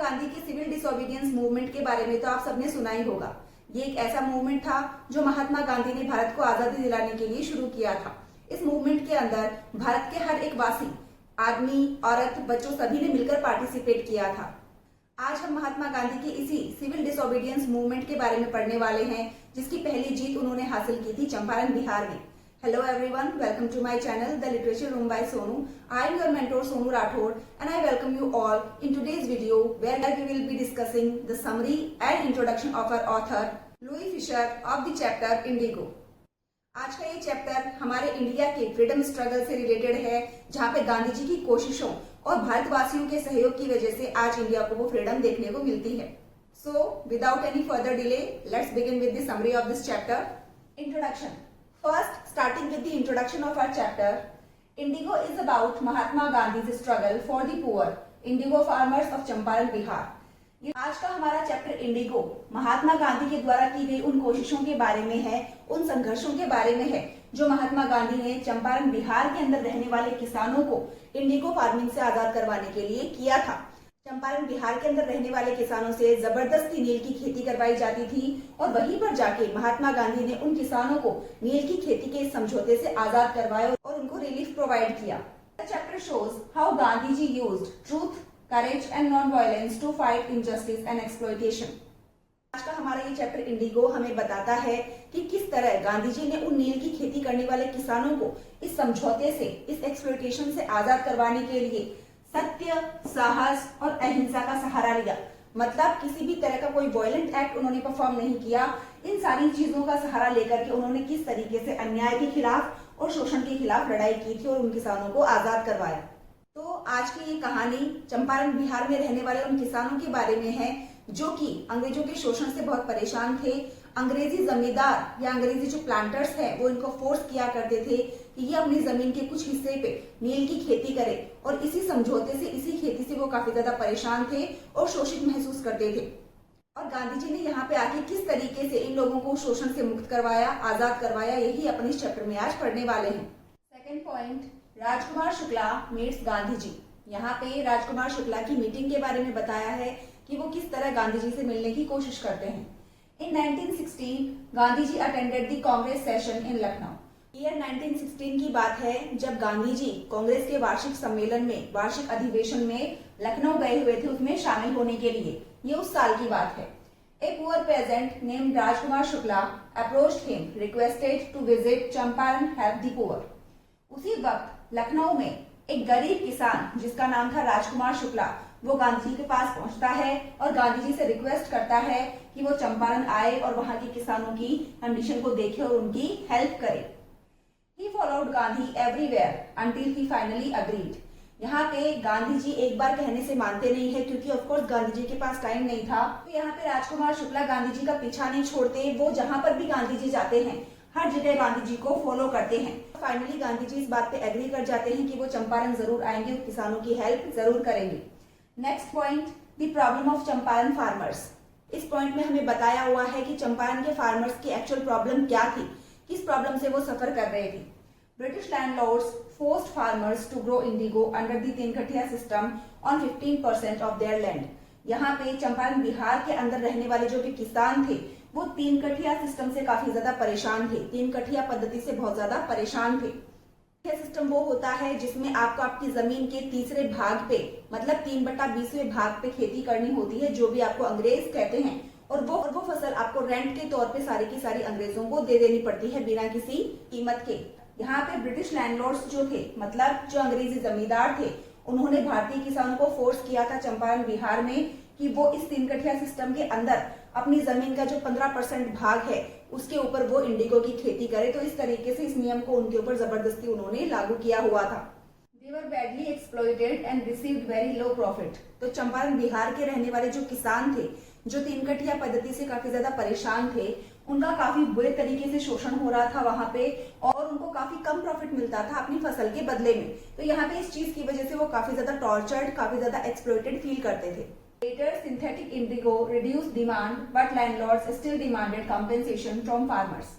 गांधी के civil disobedience movement के बारे में तो आप सबने सुना ही होगा। ये एक ऐसा मूवमेंट था जो महात्मा गांधी ने भारत को आजादी दिलाने के लिए शुरू किया था। इस मूवमेंट के अंदर भारत के हर एक वासी, आदमी, औरत, बच्चों सभी ने मिलकर पार्टिसिपेट किया था। आज हम महात्मा गांधी के इसी सिविल डिसोबीडियंस मूवमेंट के बारे में पढ़ने वाले हैं, जिसकी पहली जीत उन्होंने हासिल की थी चंपारण, बिहार में। Hello everyone, welcome to my channel, The Literature Room by Sonu. I am your mentor Sonu Rathod and I welcome you all in today's video where we will be discussing the summary and introduction of our author Louis Fisher of the chapter Indigo. आज का ये chapter हमारे India के freedom struggle से related है, जहाँ पे गांधी जी की कोशिशों और भारतवासियों के सहयोग की वजह से आज इंडिया को वो फ्रीडम देखने को मिलती है। So without any further delay, let's begin with the summary of this chapter. Introduction. First, starting with the introduction of our chapter, Indigo is about Mahatma Gandhi's struggle for the poor, Indigo farmers of Champaran, Bihar. आज का हमारा chapter Indigo Mahatma Gandhi के द्वारा की गई उन कोशिशों के बारे में है, उन संघर्षों के बारे में है जो महात्मा गांधी ने चंपारण, बिहार के अंदर रहने वाले किसानों को इंडिगो फार्मिंग से आजाद करवाने के लिए किया था। चंपारण, बिहार के अंदर रहने वाले किसानों से जबरदस्ती नील की खेती करवाई जाती थी और वहीं पर जाके महात्मा गांधी ने उन किसानों को नील की खेती के समझौते से आजाद करवाया और उनको रिलीफ प्रोवाइड किया। The chapter shows how Gandhi ji used truth, courage and non-violence to fight injustice and exploitation. आज का हमारा ये चैप्टर इंडिगो हमें बताता है कि किस तरह गांधी जी ने उन नील की खेती करने वाले किसानों को इस समझौते से, इस एक्सप्लॉयटेशन से आजाद करवाने के लिए सत्य, साहस और अहिंसा का सहारा लिया। मतलब किसी भी तरह का कोई वायलेंट एक्ट उन्होंने परफॉर्म नहीं किया। इन सारी चीजों का सहारा लेकर के उन्होंने किस तरीके से अन्याय के खिलाफ और शोषण के खिलाफ लड़ाई की थी और उन किसानों को आजाद करवाया। तो आज की ये कहानी चंपारण, बिहार में रहने वाले उन किसानों के बारे में है जो कि अंग्रेजों के शोषण से बहुत परेशान थे। अंग्रेजी जमींदार या अंग्रेजी जो प्लांटर्स हैं वो इनको फोर्स किया करते थे कि ये अपनी जमीन के कुछ हिस्से पे नील की खेती करें और इसी समझौते से, इसी खेती से वो काफी ज्यादा परेशान थे और शोषित महसूस करते थे। और गांधी जी ने यहाँ पे आके किस तरीके से इन लोगों को शोषण से मुक्त करवाया, आजाद करवाया, यही अपने इस चैप्टर में आज पढ़ने वाले हैं। Second point, Rajkumar Shukla meets Gandhi ji. यहाँ पे राजकुमार शुक्ला की मीटिंग के बारे में बताया है कि वो किस तरह गांधी जी से मिलने की कोशिश करते हैं। In 1916, Gandhi ji attended the Congress session in Lucknow. Year 1916 की बात है जब गांधी जी कांग्रेस के वार्षिक सम्मेलन में, वार्षिक अधिवेशन में लखनऊ गए हुए थे उसमें शामिल होने के लिए। ये उस साल की बात है। A poor peasant named Rajkumar Shukla approached him, requested to visit Champaran, help the poor। उसी वक्त लखनऊ में एक गरीब किसान जिसका नाम था राजकुमार शुक्ला, वो गांधी जी के पास पहुंचता है और गांधी जी से रिक्वेस्ट करता है कि वो चंपारण आए और वहां के किसानों की कंडीशन को देखे और उनकी हेल्प करे। He followed Gandhi everywhere until he finally agreed। यहाँ पे गांधी जी एक बार कहने से मानते नहीं है क्योंकि ऑफकोर्स गांधी जी के पास टाइम नहीं था। तो यहाँ पे राजकुमार शुक्ला गांधी जी का पीछा नहीं छोड़ते, वो जहां पर भी गांधी जी जाते हैं हर जगह गांधी जी को फॉलो करते हैं। फाइनली गांधी जी इस बात पे एग्री कर जाते हैं कि वो चंपारण जरूर आएंगे और किसानों की हेल्प जरूर करेंगे। Next point, the problem of Champaran farmers. इस पॉइंट में हमें बताया हुआ है कि चंपारण के फार्मर्स की एक्चुअल प्रॉब्लम क्या थी, किस प्रॉब्लम से वो सफर कर रहे थे। British landlords forced farmers to grow indigo under the tinkathia system on 15% of their land. यहाँ पे चंपारण, बिहार के अंदर रहने वाले जो भी किसान थे वो तीन कठिया सिस्टम से काफी ज्यादा परेशान थे, तीन कठिया पद्धति से बहुत ज्यादा परेशान थे। सिस्टम वो होता है जिसमें आपको आपकी जमीन के तीसरे भाग पे, मतलब 3/20वें भाग पे खेती करनी होती है, जो भी आपको अंग्रेज कहते हैं, और वो फसल आपको रेंट के तौर पे सारी की सारी अंग्रेजों को दे देनी पड़ती है बिना किसी कीमत के। यहाँ पे ब्रिटिश लैंडलॉर्ड्स जो थे, मतलब जो अंग्रेजी जमींदार थे, उन्होंने भारतीय किसानों को फोर्स किया था चंपारण, बिहार में कि वो इस तीन कठिया सिस्टम के अंदर अपनी जमीन का जो 15% भाग है उसके ऊपर वो इंडिगो की खेती करे। तो इस तरीके से इस नियम को उनके ऊपर जबरदस्ती उन्होंने लागू किया हुआ था। They were badly exploited and received very low profit। तो चंपारण, बिहार के रहने वाले जो किसान थे, जो तीन कठिया पद्धति से काफी ज्यादा परेशान थे, उनका काफी बुरे तरीके से शोषण हो रहा था वहां पे और उनको काफी कम प्रॉफिट मिलता था अपनी फसल के बदले में। तो यहाँ पे इस चीज की वजह से वो काफी ज्यादा टॉर्चर्ड, काफी ज्यादा एक्सप्लॉइटेड फील करते थे। Later, synthetic indigo reduced demand, but landlords still demanded compensation from farmers।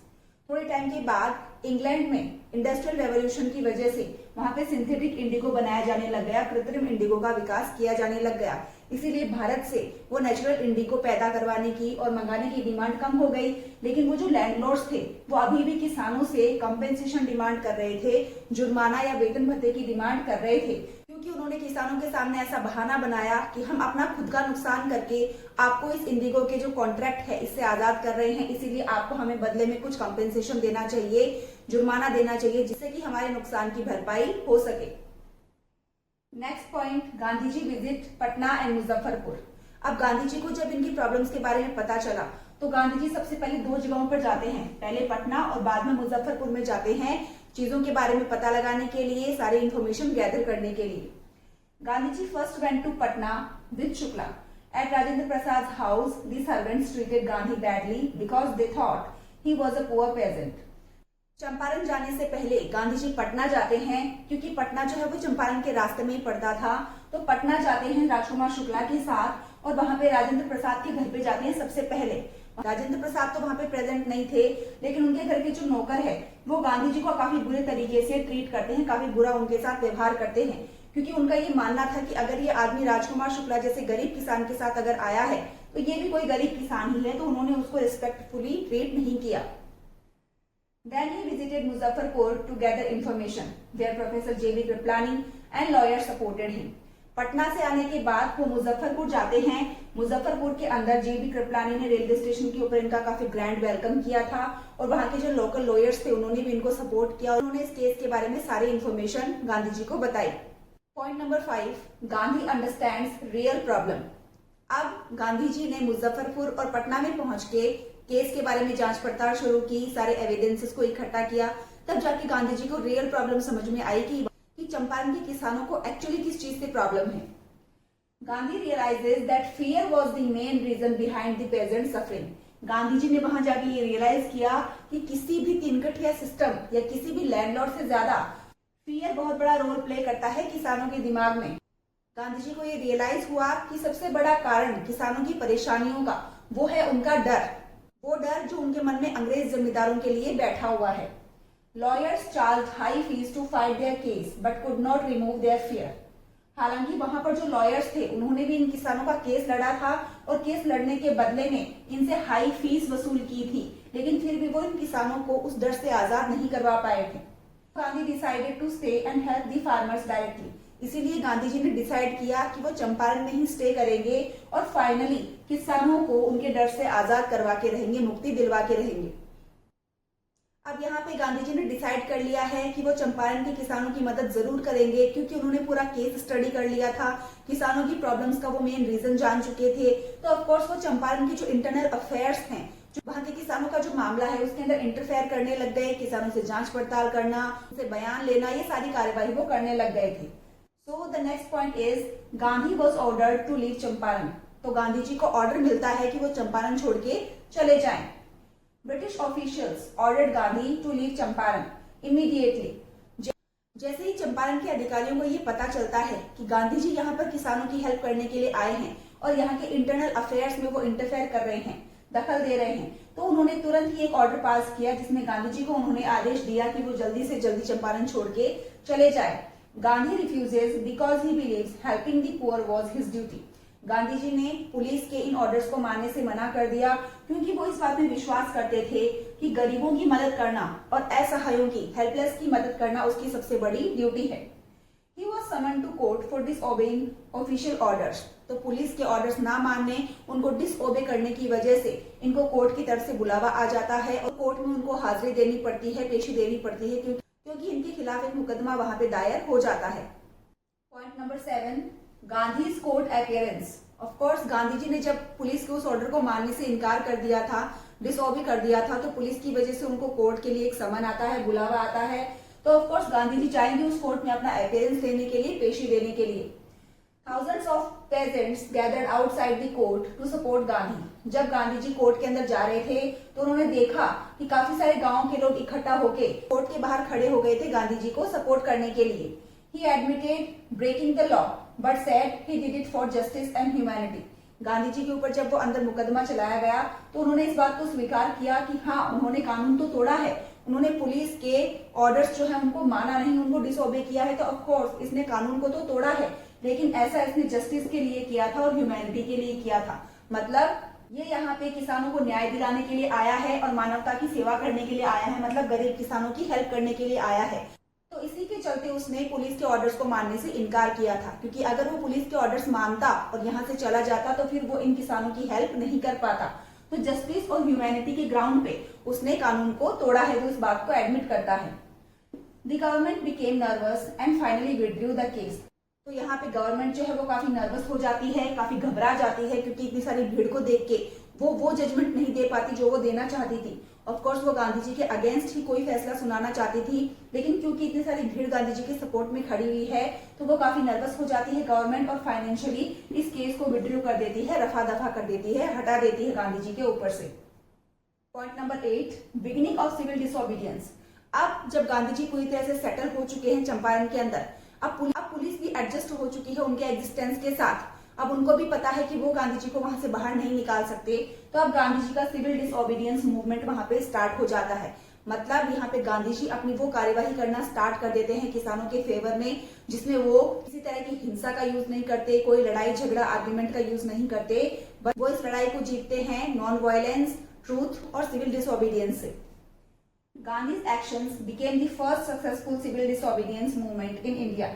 थोड़े टाइम के बाद इंग्लैंड में इंडस्ट्रियल रेवोल्यूशन की वजह से वहां पे सिंथेटिक इंडिगो बनाया जाने लग गया, कृत्रिम इंडिगो का विकास किया जाने लग गया। इसीलिए भारत से वो नेचुरल इंडिगो पैदा करवाने की और मंगाने की डिमांड कम हो गई। लेकिन वो जो लैंडलॉर्ड्स थे वो अभी भी किसानों से कंपेंसेशन डिमांड कर रहे थे, जुर्माना या वेतन भत्ते की डिमांड कर रहे थे, क्योंकि उन्होंने किसानों के सामने ऐसा बहाना बनाया कि हम अपना खुद का नुकसान करके आपको इस इंडिगो के जो कॉन्ट्रैक्ट है इससे आजाद कर रहे हैं, इसीलिए आपको हमें बदले में कुछ कंपेंसेशन देना चाहिए, जुर्माना देना चाहिए, जिससे कि हमारे नुकसान की भरपाई हो सके। Next point, Gandhi ji visit Patna and Muzaffarpur. अब गांधी जी को जब इनकी प्रॉब्लम्स के बारे में पता चला तो गांधी जी सबसे पहले 2 जगहों पर जाते हैं, पहले पटना और बाद में मुजफ्फरपुर में जाते हैं, चीजों के बारे में पता लगाने के लिए, सारी इंफॉर्मेशन गैदर करने के लिए। Gandhi ji first went to Patna with Shukla. At Rajendra Prasad's house, the servants treated Gandhi badly because they thought he was a poor peasant. Champaran जाने से पहले गांधी जी पटना जाते हैं, क्योंकि पटना जो है वो चंपारण के रास्ते में ही पड़ता था। तो पटना जाते हैं राजकुमार शुक्ला के साथ और वहां पे राजेंद्र प्रसाद के घर पे जाते हैं सबसे पहले। राजेंद्र प्रसाद तो वहां पे प्रेजेंट नहीं थे, लेकिन उनके घर के जो नौकर है वो गांधी जी को काफी बुरे तरीके से ट्रीट करते हैं, काफी बुरा उनके साथ व्यवहार करते हैं, क्योंकि उनका ये मानना था कि अगर ये आदमी राजकुमार शुक्ला जैसे गरीब किसान के साथ अगर आया है तो ये भी कोई गरीब किसान ही है, तो उन्होंने उसको रिस्पेक्टफुली ट्रीट नहीं किया। Then he visited Muzaffarpur to gather information, where Professor J.B. Kriplani and lawyers supported him. Patna से आने के बाद वो मुजफ्फरपुर जाते हैं। मुजफ्फरपुर के अंदर J.B. कृपलानी ने रेलवे स्टेशन के ऊपर इनका काफी ग्रैंड वेलकम किया था और वहां के जो लोकल लॉयर्स थे उन्होंने भी इनको सपोर्ट किया और उन्होंने इस केस के बारे में सारी इंफॉर्मेशन गांधी जी को बताई। Point number 5, Gandhi understands real problem. अब गांधी जी ने मुजफ्फरपुर और पटना में पहुंच के केस के बारे में जांच पड़ताल शुरू की, सारे एविडेंसेस को इकट्ठा किया, तब जाके गांधी जी को रियल प्रॉब्लम समझ में आई कि चंपारण के किसानों को एक्चुअली किस चीज से प्रॉब्लम है। Gandhi realises that fear was the main reason behind the peasant suffering. Gandhi ji ने वहां जाके ये रियलाइज किया कि किसी भी तिनकठिया सिस्टम या किसी भी लैंडलॉर्ड से ज्यादा फियर बहुत बड़ा रोल प्ले करता है किसानों के दिमाग में। गांधी जी को ये रियलाइज हुआ कि सबसे बड़ा कारण किसानों की परेशानियों का वो है उनका डर, वो डर जो उनके मन में अंग्रेज जमींदारों के लिए बैठा हुआ है। Lawyers charge high fees to fight their case but could not remove their fear. हालांकि वहां पर जो लॉयर्स थे उन्होंने भी इन किसानों का केस लड़ा था और केस लड़ने के बदले में इनसे हाई फीस वसूल की थी, लेकिन फिर भी वो इन किसानों को उस डर से आजाद नहीं करवा पाए थे। Gandhi decided to stay and help the farmers directly. इसीलिए गांधी जी ने डिसाइड किया कि वो चंपारण में ही स्टे करेंगे और फाइनली किसानों को उनके डर से आजाद करवा के रहेंगे, मुक्ति दिलवा के रहेंगे। अब यहाँ पे गांधी जी ने डिसाइड कर लिया है कि वो चंपारण के किसानों की मदद जरूर करेंगे, क्योंकि उन्होंने पूरा केस स्टडी कर लिया था, किसानों की प्रॉब्लम्स का वो मेन रीजन जान चुके थे। तो ऑफकोर्स वो चंपारण की जो इंटरनल अफेयर्स हैं, जो वहां के किसानों का जो मामला है उसके अंदर इंटरफेयर करने लग गए, किसानों से जांच पड़ताल करना, उनसे बयान लेना, ये सारी कार्यवाही वो करने लग गए थे। So the next point is Gandhi was ordered to leave Champaran. तो गांधी जी को ऑर्डर मिलता है कि वो चंपारण छोड़ के चले जाएं। British officials ordered Gandhi to leave Champaran immediately. जैसे ही चंपारण के अधिकारियों को ये पता चलता है कि गांधी जी यहाँ पर किसानों की हेल्प करने के लिए आए हैं और यहाँ के इंटरनल अफेयर्स में वो इंटरफेयर कर रहे हैं, दखल दे रहे हैं, तो उन्होंने तुरंत ही एक ऑर्डर पास किया जिसमें गांधी जी को उन्होंने आदेश दिया कि वो जल्दी से जल्दी चंपारण छोड़ के चले जाए। Gandhi refuses because he believes helping the poor was his duty. Gandhi ji ने पुलिस के इन ऑर्डर्स को मानने से मना कर दिया, क्योंकि वो इस बात में विश्वास करते थे कि गरीबों की मदद करना और असहायों की, हेल्पलेस की मदद करना उसकी सबसे बड़ी ड्यूटी है। He was summoned to court for disobeying official orders। तो पुलिस के ऑर्डर्स ना मानने, उनको डिसओबे करने की वजह से इनको कोर्ट की तरफ से बुलावा आ जाता है और कोर्ट में उनको हाजिरी देनी पड़ती है, पेशी देनी पड़ती है, क्योंकि इनके खिलाफ एक मुकदमा वहां पे दायर हो जाता है। Point number 7, Gandhi's court appearance. Of course Gandhi ji ने जब पुलिस के उस ऑर्डर को मानने से इनकार कर दिया था, डिसओबे कर दिया था, तो पुलिस की वजह से उनको कोर्ट के लिए एक समन आता है, बुलावा आता है। तो ऑफ कोर्स गांधी जी चाहेंगे उस कोर्ट में अपना अपीयरेंस देने के लिए, पेशी देने के लिए। Thousands of peasants gathered outside the court to support Gandhi. जब गांधी जी कोर्ट के अंदर जा रहे थे तो उन्होंने देखा कि काफी सारे गांव के लोग इकट्ठा होके कोर्ट के बाहर खड़े हो गए थे गांधी जी को सपोर्ट करने के लिए। He admitted breaking the law, but said he did it for justice and humanity। Gandhi ji के ऊपर जब वो अंदर मुकदमा चलाया गया तो उन्होंने इस बात को स्वीकार किया कि हाँ, उन्होंने कानून तो तोड़ा है, उन्होंने पुलिस के ऑर्डर्स जो है उनको माना नहीं, उनको डिसओबे किया है, तो ऑफ कोर्स इसने कानून को तो तोड़ा है, लेकिन ऐसा इसने जस्टिस के लिए किया था और ह्यूमैनिटी के लिए किया था। मतलब ये यहाँ पे किसानों को न्याय दिलाने के लिए आया है और मानवता की सेवा करने के लिए आया है, मतलब गरीब किसानों की हेल्प करने के लिए आया है। तो इसी के चलते उसने पुलिस के ऑर्डर्स को मानने से इनकार किया था, क्योंकि अगर वो पुलिस के ऑर्डर्स मानता और यहाँ से चला जाता तो फिर वो इन किसानों की हेल्प नहीं कर पाता। तो जस्टिस और ह्यूमैनिटी के ग्राउंड पे उसने कानून को तोड़ा है, वो इस बात को एडमिट करता है। The government became nervous and finally withdrew the case. तो यहाँ पे गवर्नमेंट जो है वो काफी नर्वस हो जाती है, काफी घबरा जाती है, क्योंकि इतनी सारी भीड़ को देख के वो जजमेंट नहीं दे पाती जो वो देना चाहती थी। ऑफ कोर्स वो गांधी जी के अगेंस्ट ही कोई फैसला सुनाना चाहती थी, लेकिन क्योंकि इतनी सारी भीड़ गांधी जी के सपोर्ट में खड़ी हुई है तो वो काफी नर्वस हो जाती है गवर्नमेंट, और फाइनेंशियली इस केस को विड्रू कर देती है, रफा दफा कर देती है, हटा देती है गांधी जी के ऊपर से। Point number 8, beginning of civil disobedience. अब जब गांधी जी पूरी तरह से सेटल हो चुके हैं चंपारण के अंदर, अब पुलिस भी एडजस्ट हो चुकी है उनके एग्जिस्टेंस के साथ, अब उनको भी पता है कि वो गांधी जी को वहां से बाहर नहीं निकाल सकते, तो अब गांधी जी का सिविल डिसओबीडियंस मूवमेंट वहां पे स्टार्ट हो जाता है। मतलब यहाँ पे गांधी जी अपनी वो कार्यवाही करना स्टार्ट कर देते हैं किसानों के फेवर में, जिसमें वो किसी तरह की हिंसा का यूज नहीं करते, कोई लड़ाई झगड़ा आर्ग्यूमेंट का यूज नहीं करते, बट वो इस लड़ाई को जीतते हैं नॉन वायलेंस, ट्रूथ और सिविल डिसओबीडियंस से। Gandhi's actions became the first successful civil disobedience movement in India.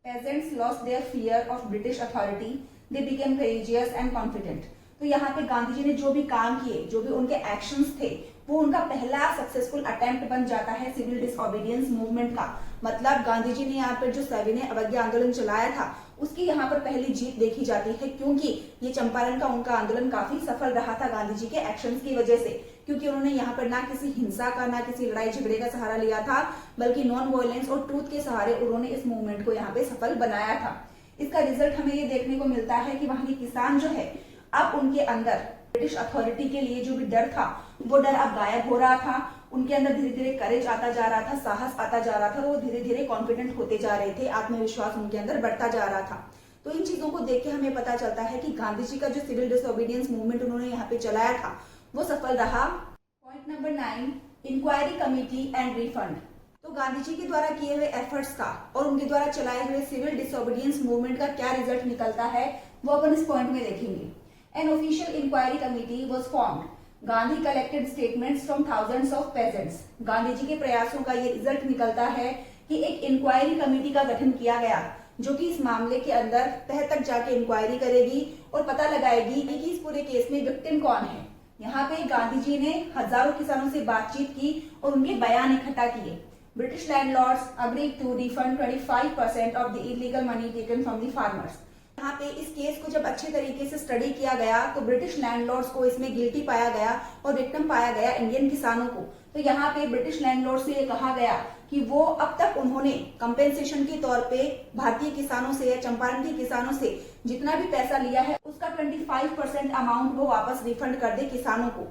Peasants lost their fear of British authority. They became courageous and confident. तो यहाँ पे गांधी जी ने जो भी काम किए, जो भी उनके एक्शंस थे, वो उनका पहला सक्सेसफुल अटेम्प्ट बन जाता है सिविल डिसओबीडियंस मूवमेंट का। मतलब गांधी जी ने यहाँ पर जो सविनय अवज्ञा आंदोलन चलाया था उसकी यहाँ पर पहली जीत देखी जाती है, क्योंकि ये चंपारण का उनका आंदोलन काफी सफल रहा था गांधी जी के एक्शंस की वजह से, क्योंकि उन्होंने यहाँ पर ना किसी हिंसा का ना किसी लड़ाई झगड़े का सहारा लिया था, बल्कि नॉन वायलेंस और ट्रूथ के सहारे उन्होंने इस मूवमेंट को यहाँ पे सफल बनाया था। इसका रिजल्ट हमें ये देखने को मिलता है कि वहां के किसान जो है, अब उनके अंदर ब्रिटिश अथॉरिटी के लिए जो भी डर था वो डर अब गायब हो रहा था, उनके अंदर धीरे धीरे करेज आता जा रहा था, साहस आता जा रहा था, वो धीरे धीरे कॉन्फिडेंट होते जा रहे थे, आत्मविश्वास उनके अंदर बढ़ता जा रहा था। तो इन चीजों को देख के हमें पता चलता है कि गांधी जी का जो सिविल डिसओबीडियंस मूवमेंट उन्होंने यहाँ पे चलाया था वो सफल रहा। Point number 9, inquiry committee and refund. तो गांधी जी के द्वारा किए हुए एफर्ट्स का और उनके द्वारा चलाए हुए सिविल डिसओबीडियंस मूवमेंट का क्या रिजल्ट निकलता है वो अपन इस पॉइंट में देखेंगे। An official inquiry committee was formed. Gandhi collected statements from thousands of peasants. Gandhi ji के प्रयासों का ये रिजल्ट निकलता है कि एक इंक्वायरी कमेटी का गठन किया गया, जो कि इस मामले के अंदर तह तक जाके इंक्वायरी करेगी और पता लगाएगी कि इस पूरे केस में विक्टिम कौन है। यहाँ पे गांधी जी ने हजारों किसानों से बातचीत की और उनके बयान इकट्ठा किए। British landlords agreed to refund 25% of the illegal money taken from the farmers. यहाँ पे इस केस को जब अच्छे तरीके से स्टडी किया गया तो ब्रिटिश लैंडलॉर्ड्स को इसमें गिल्टी पाया गया और विक्टिम पाया गया इंडियन किसानों को। तो यहाँ पे ब्रिटिश लैंडलॉर्ड से ये कहा गया कि वो अब तक उन्होंने कंपेंसेशन के तौर पे भारतीय किसानों से या चंपारण के किसानों से जितना भी पैसा लिया है उसका 25% अमाउंट वो वापस रिफंड कर दे किसानों को।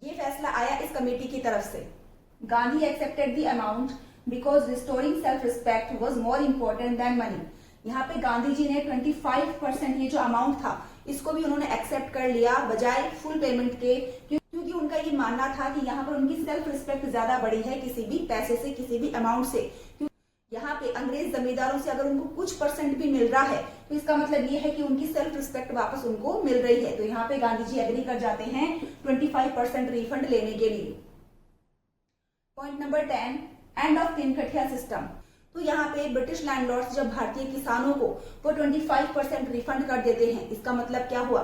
ये फैसला आया इस कमेटी की तरफ से। Gandhi accepted the amount because restoring self respect was more important then money. यहाँ पे गांधी जी ने 25% ये जो अमाउंट था इसको भी उन्होंने एक्सेप्ट कर लिया बजाय फुल पेमेंट के, क्योंकि उनका ये मानना था कि यहाँ पर उनकी सेल्फ रिस्पेक्ट ज्यादा बड़ी है किसी भी पैसे से, किसी भी अमाउंट से। यहाँ पे अंग्रेज जमींदारों से अगर उनको कुछ परसेंट भी मिल रहा है तो इसका मतलब ये है कि उनकी सेल्फ रिस्पेक्ट वापस उनको मिल रही है। तो यहाँ पे गांधी जी एग्री कर जाते हैं 25% रिफंड लेने के लिए। Point number 10, end of Tinkathia system. तो यहाँ पे ब्रिटिश लैंडलॉर्ड्स जब भारतीय किसानों को वो 25% रिफंड कर देते हैं, इसका मतलब क्या हुआ?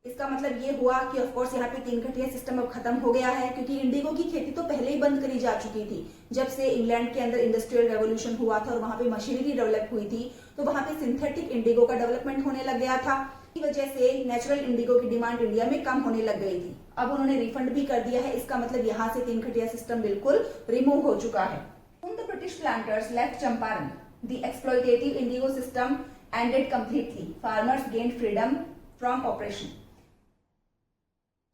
इसका मतलब ये हुआ कि ऑफ कोर्स यहाँ पे तिनकठिया सिस्टम अब खत्म हो गया है, क्योंकि इंडिगो की खेती तो पहले ही बंद करी जा चुकी थी। जब से इंग्लैंड के अंदर इंडस्ट्रियल रेवोल्यूशन हुआ था और वहां पे मशीनरी डेवलप हुई थी, तो वहां पे सिंथेटिक इंडिगो का डेवलपमेंट होने लग गया था। इस वजह से नेचुरल इंडिगो की डिमांड इंडिया में कम होने लग गई थी। अब उन्होंने रिफंड भी कर दिया है, इसका मतलब यहाँ से तिनकठिया सिस्टम बिल्कुल रिमूव हो चुका है। When the British planters left Champaran, the exploitative indigo system ended completely. Farmers gained freedom from oppression.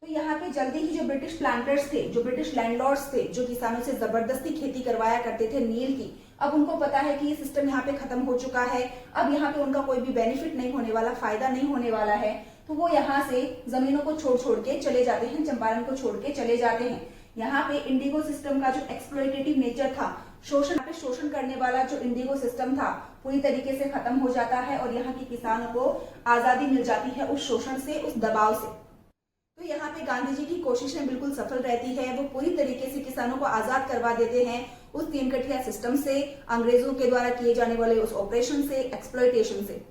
तो यहाँ पे जल्दी ही जो ब्रिटिश प्लांटर्स थे, जो ब्रिटिश लैंडलॉर्ड्स थे, जो किसानों से जबरदस्ती खेती करवाया करते थे नील की, अब उनको पता है कि ये सिस्टम यहाँ पे खत्म हो चुका है। अब यहाँ पे उनका कोई भी बेनिफिट नहीं होने वाला, फायदा नहीं होने वाला है, तो वो यहाँ से जमीनों को छोड़ छोड़ के चले जाते हैं, चंपारण को छोड़ के चले जाते हैं। यहाँ पे इंडिगो सिस्टम का जो एक्सप्लॉइटेटिव नेचर था, शोषण करने वाला जो इंडिगो सिस्टम था, पूरी तरीके से खत्म हो जाता है और यहाँ के किसानों को आजादी मिल जाती है उस शोषण से, उस दबाव से। तो यहाँ पे गांधी जी की कोशिशें बिल्कुल सफल रहती है। वो पूरी तरीके से किसानों को आजाद करवा देते हैं उस तीन कठिया सिस्टम से, अंग्रेजों के द्वारा किए जाने वाले उस ऑपरेशन से, एक्सप्लॉइटेशन से।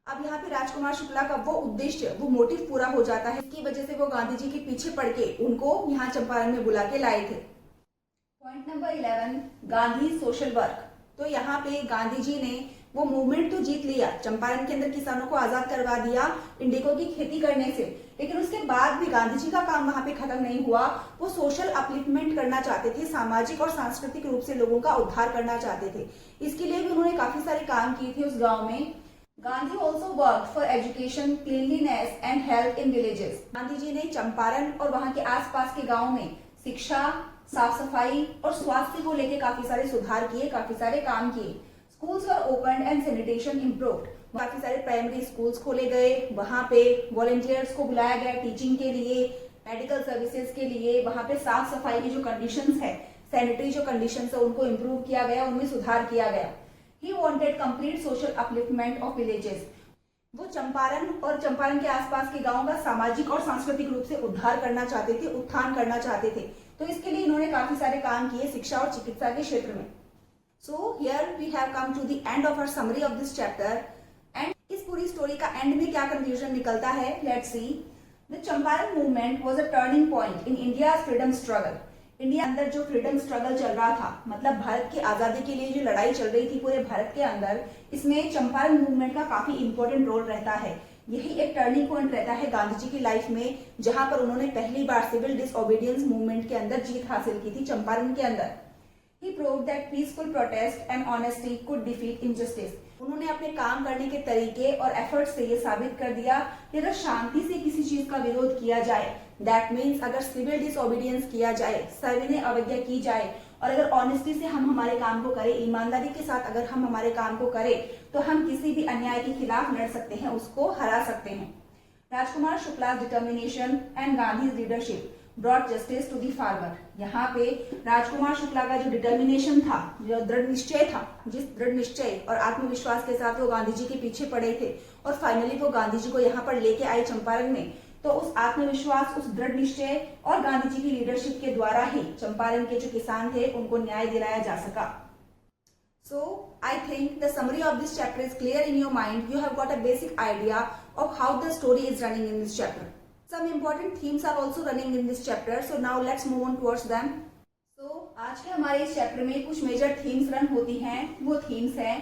अब यहाँ पे राजकुमार शुक्ला का वो उद्देश्य, वो मोटिव पूरा हो जाता है। इसकी वजह से वो गांधी जी के पीछे पड़ के उनको यहाँ चंपारण में बुला के लाए थे। Point number 11, Gandhi social work. तो यहाँ पे गांधी जी ने वो मूवमेंट तो जीत लिया, चंपारण के अंदर किसानों को आजाद करवा दिया इंडिगो की खेती करने से, लेकिन उसके बाद भी गांधी जी का काम वहां पे खत्म नहीं हुआ। वो सोशल अपलिफ्टमेंट करना चाहते थे, सामाजिक और सांस्कृतिक रूप से लोगों का उद्धार करना चाहते थे। इसके लिए भी उन्होंने काफी सारे काम किए थे उस गाँव में। Gandhi also work for education, cleanliness and health in villages. Gandhi ji ने चंपारण और वहां के आसपास के गाँव में शिक्षा, साफ सफाई और स्वास्थ्य को लेकर काफी सारे सुधार किए, काफी सारे काम किए। Schools were opened and sanitation improved. काफी सारे प्राइमरी स्कूल्स खोले गए, वहां पे वॉलंटियर्स को बुलाया गया टीचिंग के लिए, मेडिकल सर्विसेज के लिए। वहां पे साफ सफाई की जो कंडीशंस है, सैनिटरी जो कंडीशंस है, उनको इम्प्रूव किया गया, उनमें सुधार किया गया। He wanted complete social upliftment of villages. वो चंपारण और चंपारण के आसपास के गांवों का सामाजिक और सांस्कृतिक रूप से उद्धार करना चाहते थे, उत्थान करना चाहते थे। तो इसके लिए इन्होंने काफी सारे काम किए शिक्षा और चिकित्सा के क्षेत्र में। So here we have come to the end of our summary of this chapter. And इस पूरी स्टोरी का एंड में क्या कंक्लूजन निकलता है, let's see. The Champaran movement was a turning point in India's freedom struggle. India अंदर जो freedom struggle चल रहा था, मतलब भारत की आजादी के लिए जो लड़ाई चल रही थी पूरे भारत के अंदर, इसमें चंपारण मूवमेंट का काफी इंपॉर्टेंट रोल रहता है। यही एक टर्निंग पॉइंट रहता है गांधी जी की लाइफ में, जहां पर उन्होंने पहली बार सिविल डिसओबीडियंस मूवमेंट के अंदर जीत हासिल की थी चंपारण के अंदर। He proved that peaceful protest and honesty could defeat injustice. उन्होंने अपने काम करने के तरीके और एफर्ट से ये साबित कर दिया कि अगर शांति से किसी चीज का विरोध किया जाए, दैट मीन्स अगर सिविल डिसओबीडियंस किया जाए, सविनय अवज्ञा की जाए, और अगर ऑनेस्टी से हम हमारे काम को करें, ईमानदारी के साथ अगर हम हमारे काम को करें, तो हम किसी भी अन्याय के खिलाफ लड़ सकते हैं, उसको हरा सकते हैं। Rajkumar Shukla determination and Gandhi leadership brought justice to the farmer. यहाँ पे राजकुमार शुक्ला का जो डिटर्मिनेशन था, जो दृढ़ निश्चय था, जिस दृढ़ निश्चय और आत्मविश्वास के साथ वो गांधी जी के पीछे पड़े थे और फाइनली वो गांधी जी को यहाँ पर लेके आए चंपारण में, तो उस आत्मविश्वास, उस दृढ़ निश्चय और गांधी जी की लीडरशिप के द्वारा ही चंपारण के जो किसान थे उनको न्याय दिलाया जा सका। So I think the summary of this chapter is clear in your mind. You have got a basic idea of how the story is running in this chapter. Some important themes are also running in this chapter. So now let's move on towards them. So आज के हमारे इस chapter में कुछ major themes run होती हैं। वो themes हैं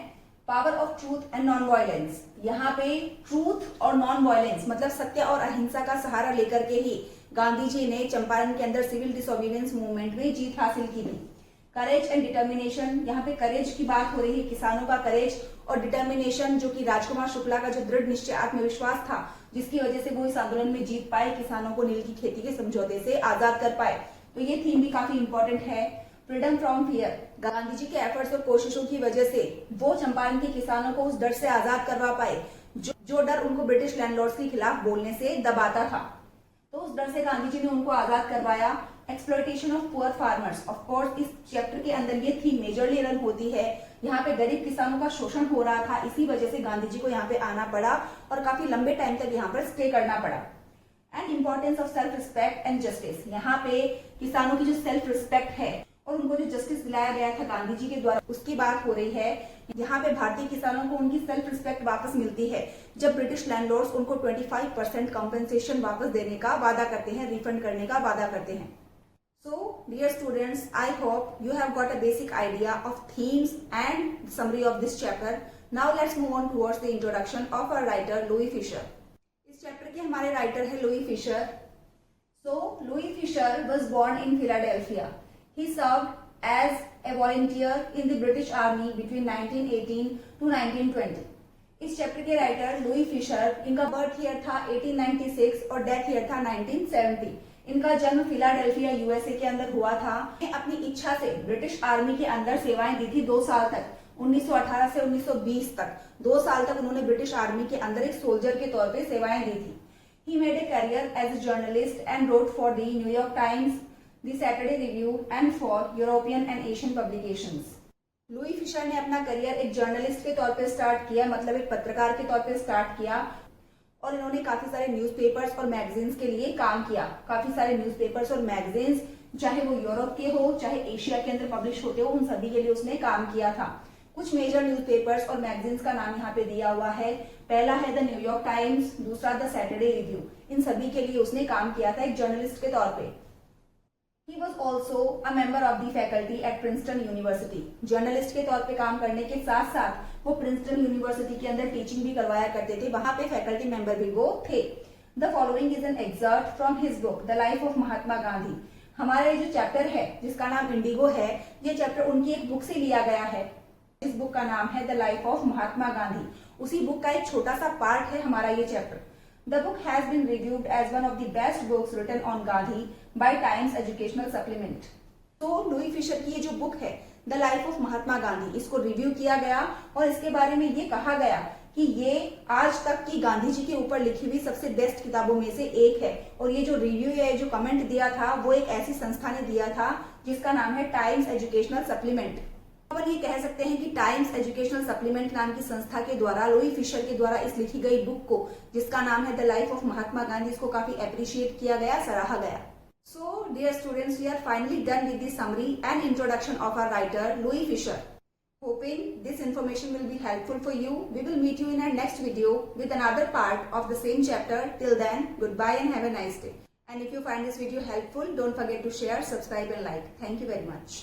power of truth and non violence. यहाँ पे ट्रूथ और नॉन वायलेंस मतलब सत्य और अहिंसा का सहारा लेकर के ही गांधी जी ने चंपारण के अंदर सिविल डिसओबीडियंस मूवमेंट में जीत हासिल की थी। करेज एंड डिटर्मिनेशन, यहाँ पे करेज की बात हो रही है, किसानों का करेज, और डिटर्मिनेशन जो कि राजकुमार शुक्ला का जो दृढ़ निश्चय, आत्मविश्वास था, जिसकी वजह से वो इस आंदोलन में जीत पाए, किसानों को नील की खेती के समझौते से आजाद कर पाए। तो ये थीम भी काफी इंपॉर्टेंट है। Freedom from fear, Gandhi ji के एफर्ट्स और कोशिशों की वजह से वो चंपारण के किसानों को उस डर से आजाद करवा पाए जो डर उनको ब्रिटिश लैंडलॉर्ड्स के खिलाफ बोलने से दबाता था। तो उस डर से गांधी जी ने उनको आजाद करवाया। Exploitation of poor farmers, of course इस चैप्टर के अंदर ये थीम मेजरली रन होती है। यहाँ पे गरीब किसानों का शोषण हो रहा था, इसी वजह से गांधी जी को यहाँ पे आना पड़ा और काफी लंबे टाइम तक यहाँ पर स्टे करना पड़ा। And importance of self respect and justice, यहाँ पे किसानों की जो सेल्फ रिस्पेक्ट है और उनको जो जस्टिस दिलाया गया था गांधी जी के द्वारा, उसकी बात हो रही है। यहाँ पे भारतीय किसानों को उनकी सेल्फ रिस्पेक्ट वापस मिलती है जब ब्रिटिश लैंडलॉर्ड्स उनको 25% कंपेंसेशन वापस देने का वादा करते हैं, रिफंड करने का वादा करते हैं। So, dear students, I hope you have got a basic idea of themes and summary of this chapter. Now let's move on towards the introduction of our writer Louis Fisher. इस chapter के हमारे writer है Louis Fischer. So, Louis Fisher was born in Philadelphia. He served as a volunteer in the British Army between 1918 to 1920. इस chapter के writer Louis Fisher, इनका birth year था 1896 और death year था 1970। इनका जन्म फिलाडेल्फिया यूएसए के अंदर हुआ था। अपनी इच्छा से ब्रिटिश आर्मी के अंदर सेवाएं दी थी 2 साल तक, 1918 से 1920 तक 2 साल तक उन्होंने ब्रिटिश आर्मी के अंदर एक सोल्जर के तौर पे सेवाएं दी थी। He made a career as a journalist and wrote for the New York Times, the Saturday Review and for European and Asian publications. Louis Fischer ने अपना करियर एक जर्नलिस्ट के तौर पर स्टार्ट किया, मतलब एक पत्रकार के तौर पर स्टार्ट किया, और इन्होंने काफी सारे न्यूज़पेपर्स और मैगजीन्स के लिए काम किया। काफी सारे न्यूज़पेपर्स और मैगजीन्स, चाहे वो यूरोप के हो चाहे एशिया के अंदर पब्लिश होते हो, उन सभी के लिए उसने काम किया था। कुछ मेजर न्यूज़पेपर्स और मैगजीन्स का नाम यहाँ पे दिया हुआ है। पहला है द न्यूयॉर्क टाइम्स, दूसरा द सैटरडे रिव्यू। इन सभी के लिए उसने काम किया था एक जर्नलिस्ट के तौर पे। He was also a member of the faculty at Princeton University. Journalist के तौर पे काम करने के साथ साथ वो प्रिंसटन यूनिवर्सिटी के अंदर टीचिंग भी करवाया करते थे, वहां पे फैकल्टी मेंबर भी वो थे। The following is an excerpt from his book, The Life of Mahatma Gandhi. हमारा ये जो चैप्टर है जिसका नाम इंडिगो है, ये चैप्टर उनकी एक बुक से लिया गया है। इस बुक का नाम है the life of Mahatma Gandhi. उसी बुक का एक छोटा सा पार्ट है हमारा ये chapter. The book has been reviewed as one of the best books written on Gandhi by Times Educational Supplement. तो लुई फिशर की ये जो बुक है the life of Mahatma Gandhi, इसको रिव्यू किया गया और इसके बारे में ये कहा गया कि ये आज तक की गांधी जी के ऊपर लिखी हुई सबसे बेस्ट किताबों में से एक है। और ये जो रिव्यू या जो कमेंट दिया था वो एक ऐसी संस्था ने दिया था जिसका नाम है टाइम्स एजुकेशनल सप्लीमेंट। और ये कह सकते हैं कि टाइम्स एजुकेशनल सप्लीमेंट नाम की संस्था के द्वारा लुई फिशर के द्वारा इस लिखी गई बुक को, जिसका नाम है the life of Mahatma Gandhi, इसको काफी अप्रिशिएट किया गया, सराहा गया। So dear students, we are finally done with the summary and introduction of our writer Louis Fischer. Hoping this information will be helpful for you. We will meet you in our next video with another part of the same chapter. Till then, goodbye and have a nice day. And if you find this video helpful, don't forget to share, subscribe and like. Thank you very much.